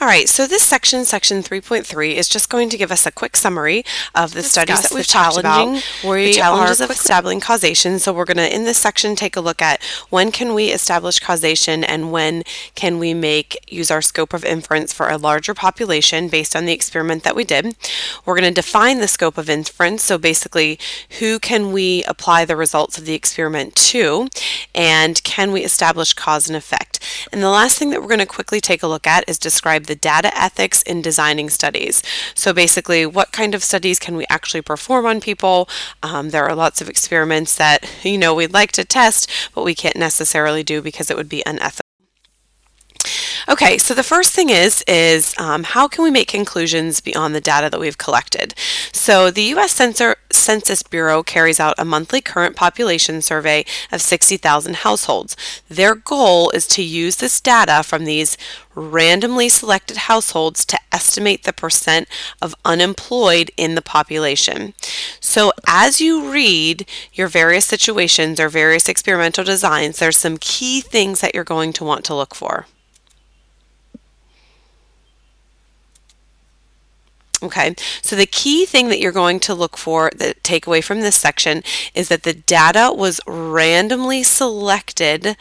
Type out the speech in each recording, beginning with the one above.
All right, so this section, section 3.3, is just going to give us a quick summary of the studies that we've talked about. The challenges of establishing causation. So we're going to, in this section, take a look at when can we establish causation and when can we use our scope of inference for a larger population based on the experiment that we did. We're going to define the scope of inference. So basically, who can we apply the results of the experiment to, and can we establish cause and effect? And the last thing that we're going to quickly take a look at is describe the data ethics in designing studies. So basically, what kind of studies can we actually perform on people? There are lots of experiments that, we'd like to test, but we can't necessarily do because it would be unethical. Okay, so the first thing is how can we make conclusions beyond the data that we've collected? So the U.S. Census Bureau carries out a monthly current population survey of 60,000 households. Their goal is to use this data from these randomly selected households to estimate the percent of unemployed in the population. So as you read your various situations or various experimental designs, there's some key things that you're going to want to look for. Okay, so the key thing that you're going to look for, the takeaway from this section, is that the data was randomly selected,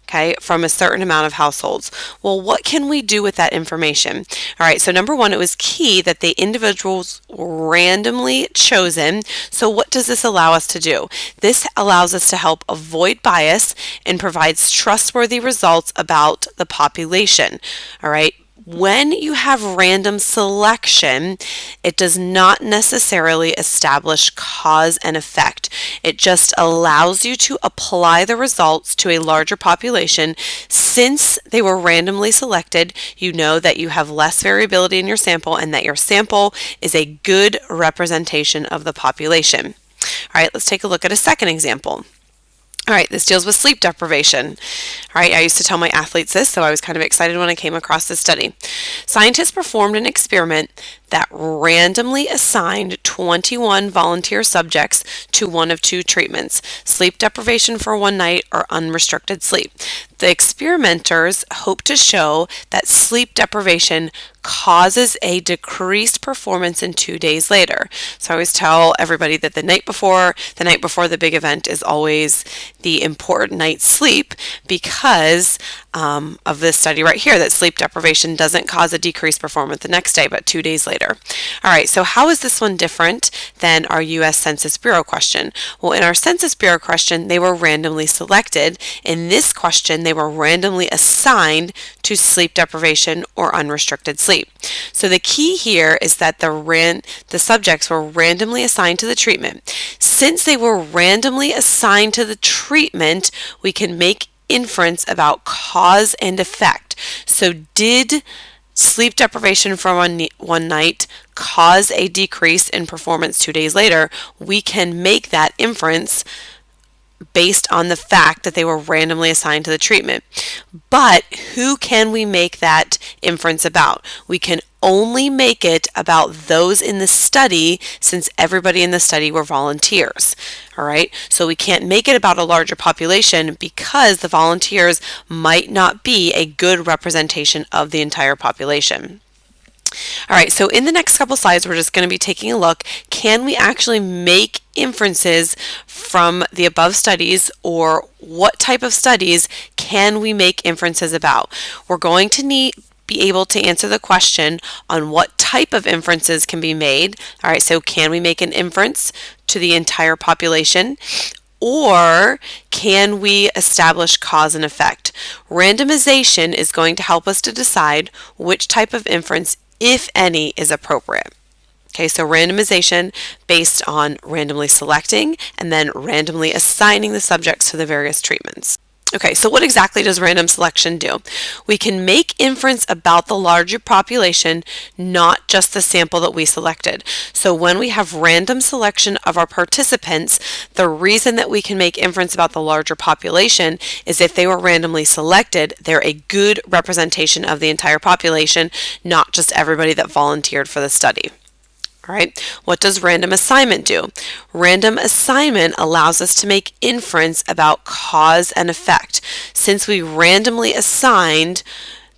okay, from a certain amount of households. Well, what can we do with that information? All right, so number one, it was key that the individuals were randomly chosen. So what does this allow us to do? This allows us to help avoid bias and provides trustworthy results about the population. All right. When you have random selection, it does not necessarily establish cause and effect. It just allows you to apply the results to a larger population. Since they were randomly selected, you know that you have less variability in your sample and that your sample is a good representation of the population. All right, let's take a look at a second example. All right, this deals with sleep deprivation. All right, I used to tell my athletes this, so I was kind of excited when I came across this study. Scientists performed an experiment that randomly assigned 21 volunteer subjects to one of two treatments: sleep deprivation for one night or unrestricted sleep. The experimenters hope to show that sleep deprivation causes a decreased performance in 2 days later. So I always tell everybody that the night before the big event is always the important night's sleep, because of this study right here, that sleep deprivation doesn't cause a decreased performance the next day, but 2 days later. All right, so how is this one different than our U.S. Census Bureau question? Well, in our Census Bureau question, they were randomly selected. In this question, they were randomly assigned to sleep deprivation or unrestricted sleep. So the key here is that the subjects were randomly assigned to the treatment. Since they were randomly assigned to the treatment, we can make inference about cause and effect. So did sleep deprivation for one night cause a decrease in performance 2 days later? We can make that inference based on the fact that they were randomly assigned to the treatment. But who can we make that inference about? We can only make it about those in the study, since everybody in the study were volunteers. All right, so we can't make it about a larger population because the volunteers might not be a good representation of the entire population. All right, so in the next couple slides, we're just going to be taking a look. Can we actually make inferences from the above studies, or what type of studies can we make inferences about? We're going to be able to answer the question on what type of inferences can be made. All right, so can we make an inference to the entire population? Or can we establish cause and effect? Randomization is going to help us to decide which type of inference, if any, is appropriate. Okay, so randomization based on randomly selecting and then randomly assigning the subjects to the various treatments. Okay, so what exactly does random selection do? We can make inference about the larger population, not just the sample that we selected. So when we have random selection of our participants, the reason that we can make inference about the larger population is if they were randomly selected, they're a good representation of the entire population, not just everybody that volunteered for the study. All right, what does random assignment do? Random assignment allows us to make inference about cause and effect. Since we randomly assigned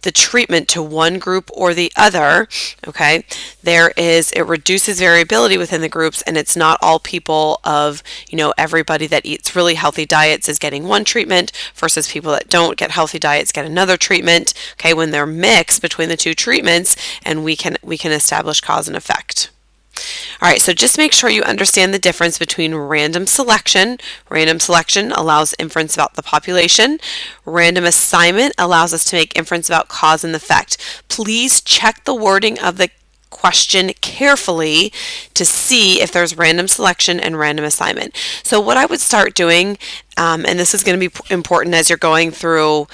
the treatment to one group or the other, okay, it reduces variability within the groups, and it's not all people of, everybody that eats really healthy diets is getting one treatment versus people that don't get healthy diets get another treatment, okay, when they're mixed between the two treatments, and we can establish cause and effect. All right, so just make sure you understand the difference between random selection. Random selection allows inference about the population. Random assignment allows us to make inference about cause and effect. Please check the wording of the question carefully to see if there's random selection and random assignment. So what I would start doing, and this is going to be important as you're going through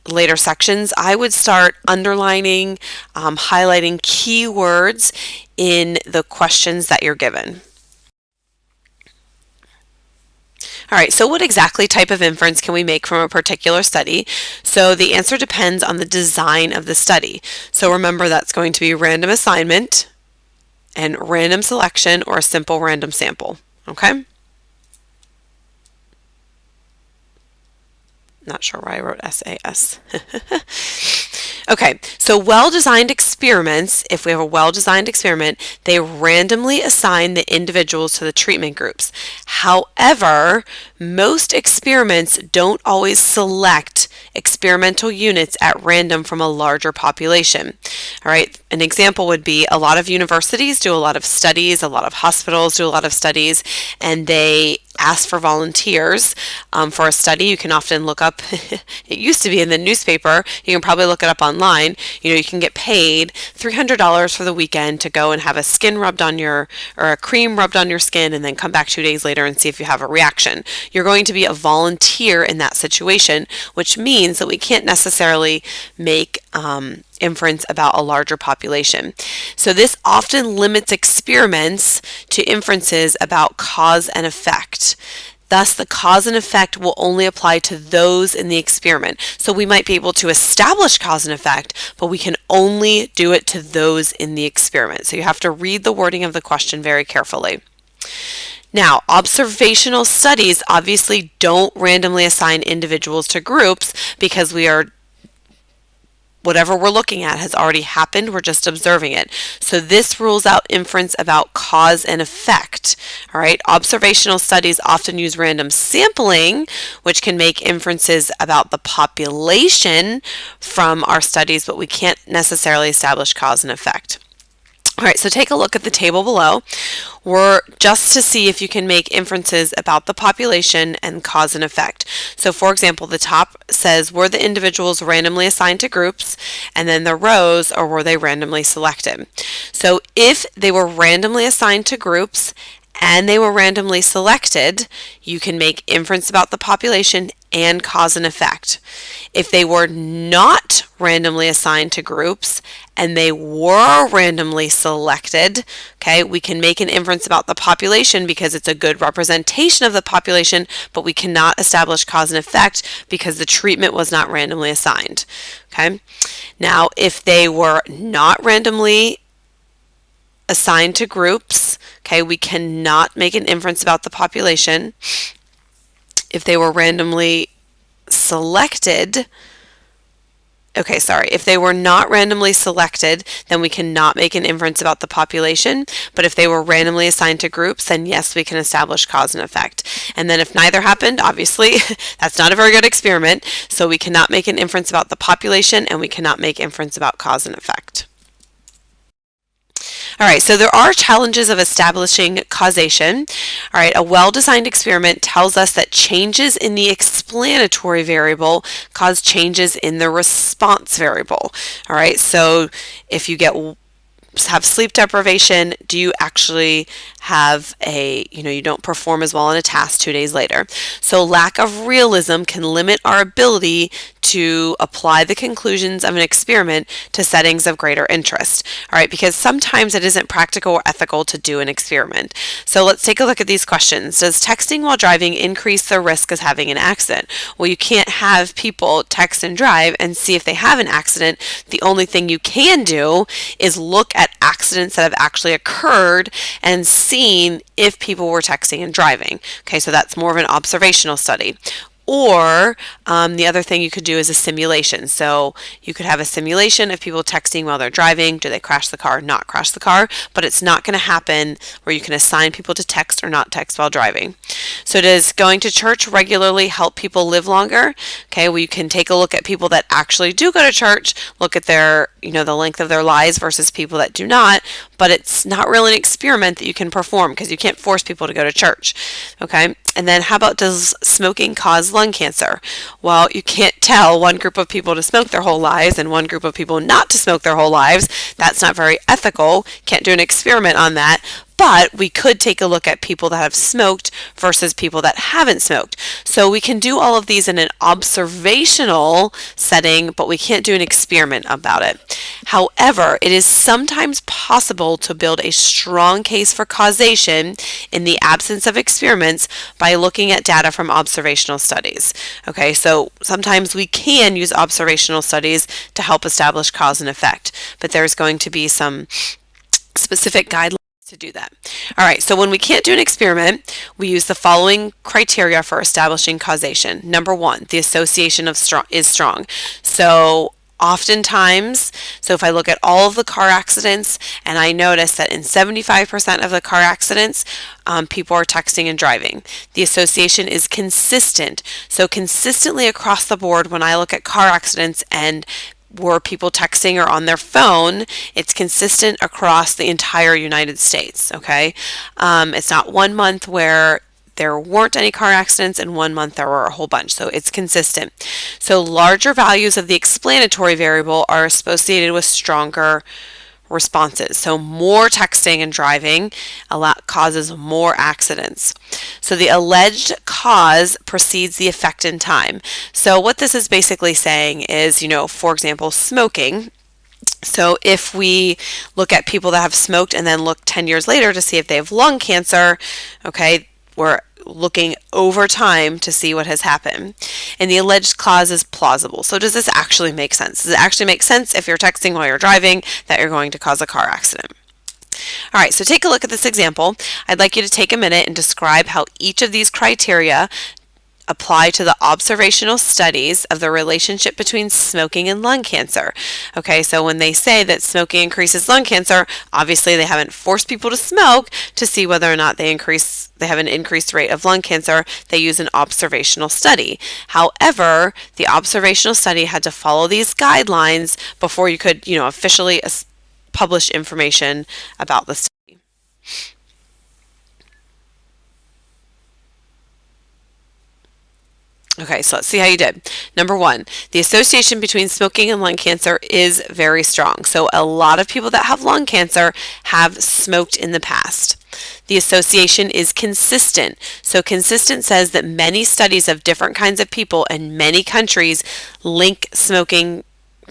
later sections, I would start underlining, highlighting keywords in the questions that you're given. All right, so what exactly type of inference can we make from a particular study? So the answer depends on the design of the study. So remember, that's going to be random assignment and random selection or a simple random sample, okay? Not sure why I wrote SAS. Okay, so well-designed experiments, if we have a well-designed experiment, they randomly assign the individuals to the treatment groups. However, most experiments don't always select experimental units at random from a larger population. All right, an example would be a lot of universities do a lot of studies, a lot of hospitals do a lot of studies, and they ask for volunteers for a study. You can often look up, it used to be in the newspaper, you can probably look it up online, you can get paid $300 for the weekend to go and have a skin rubbed on your, or a cream rubbed on your skin, and then come back 2 days later and see if you have a reaction. You're going to be a volunteer in that situation, which means that we can't necessarily make inference about a larger population. So this often limits experiments to inferences about cause and effect. Thus, the cause and effect will only apply to those in the experiment. So we might be able to establish cause and effect, but we can only do it to those in the experiment. So you have to read the wording of the question very carefully. Now, observational studies obviously don't randomly assign individuals to groups because whatever we're looking at has already happened, we're just observing it. So this rules out inference about cause and effect. All right, observational studies often use random sampling, which can make inferences about the population from our studies, but we can't necessarily establish cause and effect. All right, so take a look at the table below. We're just to see if you can make inferences about the population and cause and effect. So for example, the top says, were the individuals randomly assigned to groups? And then the rows are, were they randomly selected? So if they were randomly assigned to groups and they were randomly selected, you can make inference about the population and cause and effect. If they were not randomly assigned to groups and they were randomly selected, okay, we can make an inference about the population because it's a good representation of the population, but we cannot establish cause and effect because the treatment was not randomly assigned. Okay. Now, if they were not randomly assigned to groups, okay, we cannot make an inference about the population. If they were randomly selected, if they were not randomly selected, then we cannot make an inference about the population. But if they were randomly assigned to groups, then yes, we can establish cause and effect. And then if neither happened, obviously, that's not a very good experiment. So we cannot make an inference about the population and we cannot make inference about cause and effect. All right, so there are challenges of establishing causation. All right, a well-designed experiment tells us that changes in the explanatory variable cause changes in the response variable. All right, so if you have sleep deprivation, do you actually have you don't perform as well on a task 2 days later. So lack of realism can limit our ability to apply the conclusions of an experiment to settings of greater interest. All right, because sometimes it isn't practical or ethical to do an experiment. So let's take a look at these questions. Does texting while driving increase the risk of having an accident? Well, you can't have people text and drive and see if they have an accident. The only thing you can do is look at accidents that have actually occurred and seen if people were texting and driving. Okay, so that's more of an observational study. Or the other thing you could do is a simulation. So you could have a simulation of people texting while they're driving. Do they crash the car, not crash the car? But it's not going to happen where you can assign people to text or not text while driving. So does going to church regularly help people live longer? Okay, well, you can take a look at people that actually do go to church, look at their, the length of their lives versus people that do not, but it's not really an experiment that you can perform because you can't force people to go to church. Okay, and then how about, does smoking cause lung cancer? Well, you can't tell one group of people to smoke their whole lives and one group of people not to smoke their whole lives. That's not very ethical. Can't do an experiment on that. But we could take a look at people that have smoked versus people that haven't smoked. So we can do all of these in an observational setting, but we can't do an experiment about it. However, it is sometimes possible to build a strong case for causation in the absence of experiments by looking at data from observational studies. Okay, so sometimes we can use observational studies to help establish cause and effect, but there's going to be some specific guidelines to do that. All right, so when we can't do an experiment, we use the following criteria for establishing causation. Number one, the association is strong. So oftentimes, if I look at all of the car accidents and I notice that in 75% of the car accidents, people are texting and driving. The association is consistent. So consistently across the board, when I look at car accidents and were people texting or on their phone, it's consistent across the entire United States, okay? It's not 1 month where there weren't any car accidents and 1 month there were a whole bunch, so it's consistent. So larger values of the explanatory variable are associated with stronger responses. So more texting and driving causes more accidents. So the alleged cause precedes the effect in time. So what this is basically saying is, for example, smoking. So if we look at people that have smoked and then look 10 years later to see if they have lung cancer, okay, we're looking over time to see what has happened. And the alleged cause is plausible. So does this actually make sense? Does it actually make sense if you're texting while you're driving that you're going to cause a car accident? All right, so take a look at this example. I'd like you to take a minute and describe how each of these criteria apply to the observational studies of the relationship between smoking and lung cancer. Okay, so when they say that smoking increases lung cancer, obviously they haven't forced people to smoke to see whether or not they have an increased rate of lung cancer. They use an observational study. However, the observational study had to follow these guidelines before you could, officially publish information about the study. Okay, so let's see how you did. Number one, the association between smoking and lung cancer is very strong. So a lot of people that have lung cancer have smoked in the past. The association is consistent. So consistent says that many studies of different kinds of people in many countries link smoking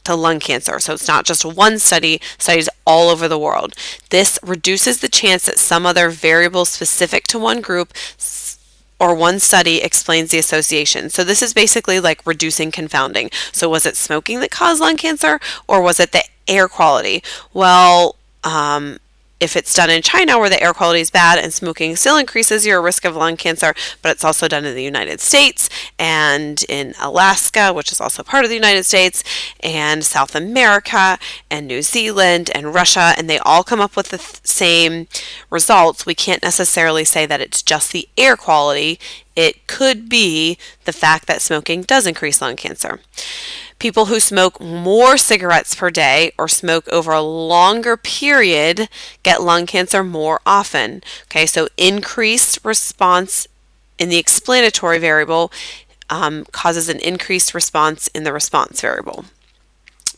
to lung cancer. So it's not just one study, studies all over the world. This reduces the chance that some other variable specific to one group or one study explains the association. So this is basically like reducing confounding. So was it smoking that caused lung cancer, or was it the air quality? Well, if it's done in China where the air quality is bad and smoking still increases your risk of lung cancer, but it's also done in the United States and in Alaska, which is also part of the United States, and South America and New Zealand and Russia, and they all come up with the same results, we can't necessarily say that it's just the air quality. It could be the fact that smoking does increase lung cancer. People who smoke more cigarettes per day or smoke over a longer period get lung cancer more often. Okay, so increased response in the explanatory variable causes an increased response in the response variable.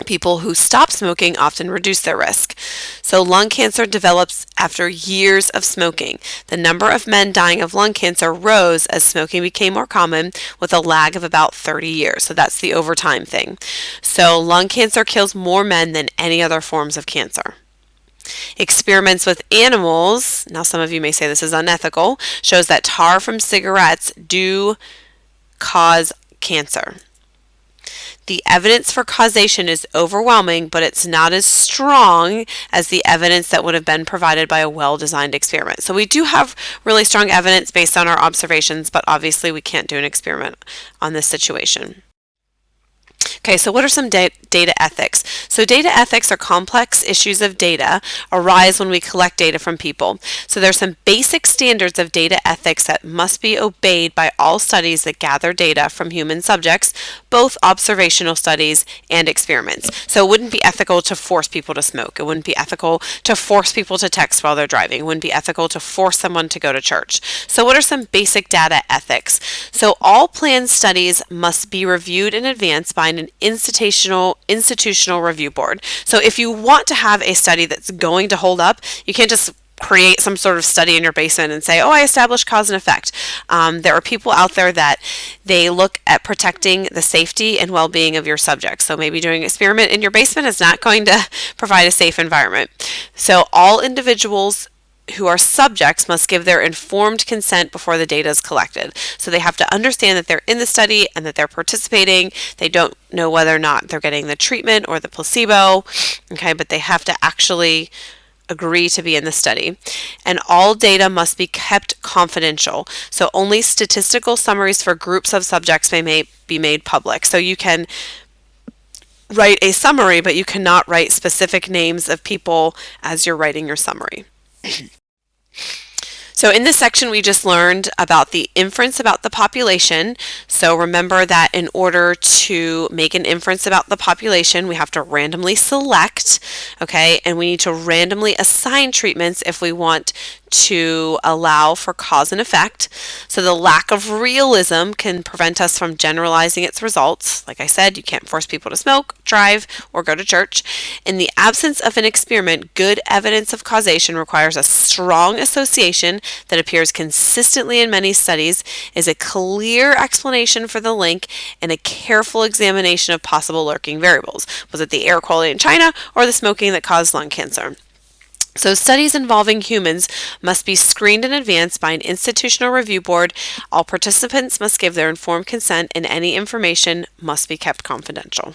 People who stop smoking often reduce their risk. So lung cancer develops after years of smoking. The number of men dying of lung cancer rose as smoking became more common with a lag of about 30 years. So that's the overtime thing. So lung cancer kills more men than any other forms of cancer. Experiments with animals, now some of you may say this is unethical, shows that tar from cigarettes do cause cancer. The evidence for causation is overwhelming, but it's not as strong as the evidence that would have been provided by a well-designed experiment. So we do have really strong evidence based on our observations, but obviously we can't do an experiment on this situation. Okay, so what are some data ethics? So data ethics are complex issues of data arise when we collect data from people. So there's some basic standards of data ethics that must be obeyed by all studies that gather data from human subjects, both observational studies and experiments. So it wouldn't be ethical to force people to smoke. It wouldn't be ethical to force people to text while they're driving. It wouldn't be ethical to force someone to go to church. So what are some basic data ethics? So all planned studies must be reviewed in advance by an institutional review board. So if you want to have a study that's going to hold up, you can't just create some sort of study in your basement and say, oh, I established cause and effect. There are people out there that they look at protecting the safety and well-being of your subjects. So maybe doing an experiment in your basement is not going to provide a safe environment. So all individuals who are subjects must give their informed consent before the data is collected. So they have to understand that they're in the study and that they're participating. They don't know whether or not they're getting the treatment or the placebo, okay, but they have to actually agree to be in the study. And all data must be kept confidential. So only statistical summaries for groups of subjects may be made public. So you can write a summary, but you cannot write specific names of people as you're writing your summary. So in this section, we just learned about the inference about the population. So remember that in order to make an inference about the population, we have to randomly select, okay, and we need to randomly assign treatments if we want to allow for cause and effect. So the lack of realism can prevent us from generalizing its results. Like I said, you can't force people to smoke, drive, or go to church. In the absence of an experiment, good evidence of causation requires a strong association that appears consistently in many studies, is a clear explanation for the link, and a careful examination of possible lurking variables. Was it the air quality in China or the smoking that caused lung cancer? So studies involving humans must be screened in advance by an institutional review board. All participants must give their informed consent, and any information must be kept confidential.